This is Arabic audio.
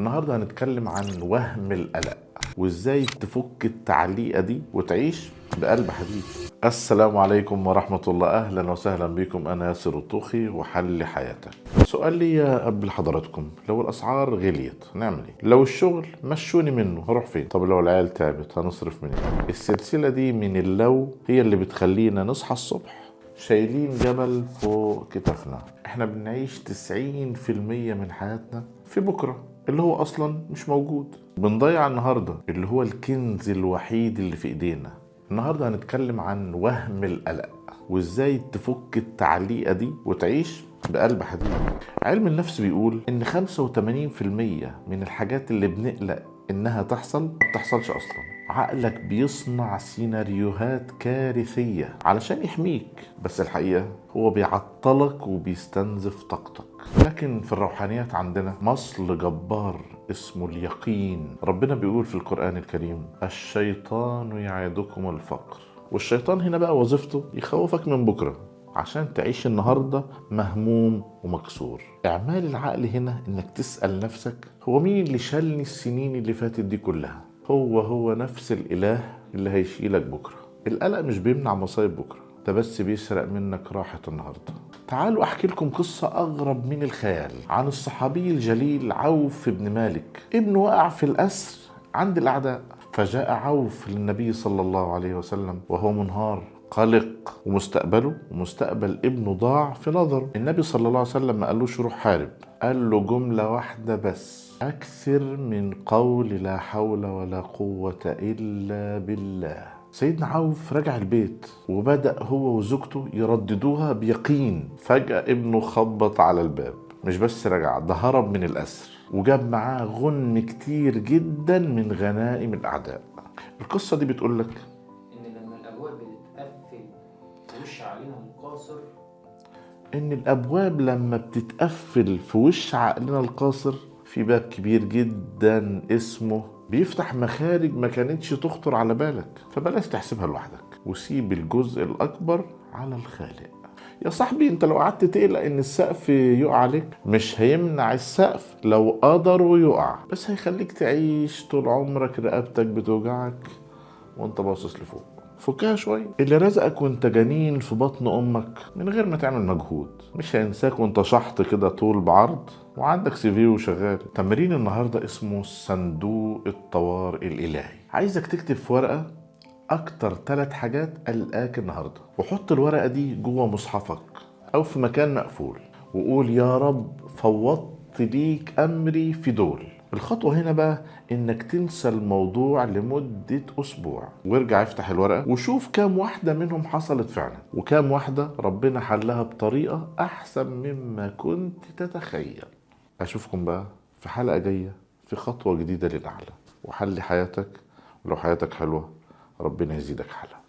النهاردة هنتكلم عن وهم القلق وازاي تفك التعليقة دي وتعيش بقلب حديد. السلام عليكم ورحمة الله، أهلا وسهلا بكم. أنا ياسر الطوخي وحل حياتك. سؤال لي قبل حضراتكم، لو الأسعار غليت نعمل ايه؟ لو الشغل مشوني منه هروح فين؟ طب لو العيال تعبت هنصرف منين؟ السلسلة دي من اللو هي اللي بتخلينا نصحى الصبح شايلين جبل فوق كتافنا. احنا بنعيش 90% من حياتنا في بكرة اللي هو اصلا مش موجود. بنضيع النهاردة اللي هو الكنز الوحيد اللي في ايدينا. النهاردة هنتكلم عن وهم القلق وازاي تفك التعليقة دي وتعيش بقلب حديد. علم النفس بيقول ان 85% من الحاجات اللي بنقلق انها تحصل ما بتحصلش اصلا. عقلك بيصنع سيناريوهات كارثية علشان يحميك، بس الحقيقة هو بيعطلك وبيستنزف طاقتك. لكن في الروحانيات عندنا مصل جبار اسمه اليقين. ربنا بيقول في القرآن الكريم: الشيطان يعدكم الفقر. والشيطان هنا بقى وظيفته يخوفك من بكرة عشان تعيش النهاردة مهموم ومكسور. اعمال العقل هنا انك تسأل نفسك: هو مين اللي شالني السنين اللي فاتت دي كلها؟ هو نفس الإله اللي هيشيلك بكرة. القلق مش بيمنع مصايب بكرة، ده بس بيسرق منك راحة النهاردة. تعالوا أحكي لكم قصة أغرب من الخيال عن الصحابي الجليل عوف بن مالك. ابنه وقع في الأسر عند الأعداء، فجاء عوف للنبي صلى الله عليه وسلم وهو منهار قلق، ومستقبله ومستقبل ابنه ضاع في نظره. النبي صلى الله عليه وسلم ما قالوش روح حارب، قال له جملة واحدة بس: أكثر من قول لا حول ولا قوة إلا بالله. سيدنا عوف رجع البيت وبدأ هو وزوجته يرددوها بيقين. فجأة ابنه خبط على الباب، مش بس رجع، ده هرب من الأسر وجاب معاه غنم كتير جدا من غنائم الأعداء. القصة دي بتقولك إن الأبواب لما بتتقفل في وش عقلنا القاصر في باب كبير جدا اسمه بيفتح مخارج ما كانتش تخطر على بالك. فبلاش تحسبها لوحدك وسيب الجزء الأكبر على الخالق. يا صاحبي، انت لو قعدت تقلق ان السقف يقع عليك، مش هيمنع السقف لو قدر يقع، بس هيخليك تعيش طول عمرك رقبتك بتوجعك وانت باصص لفوق. فكها شوية. اللي رزقك وانت جنين في بطن امك من غير ما تعمل مجهود مش هينساك وانت شحط كده طول بعرض وعندك سي في وشغال. تمرين النهاردة اسمه صندوق الطوارئ الالهي. عايزك تكتب في ورقة اكتر 3 حاجات قلقاك النهاردة، وحط الورقة دي جوه مصحفك او في مكان مقفول، وقول: يا رب فوضت ليك امري في دول. الخطوة هنا بقى انك تنسى الموضوع لمدة اسبوع، وارجع افتح الورقة وشوف كام واحدة منهم حصلت فعلا وكام واحدة ربنا حلها بطريقة احسن مما كنت تتخيل. اشوفكم بقى في حلقة جاية في خطوة جديدة للأعلى وحل حياتك. ولو حياتك حلوة ربنا يزيدك حلا.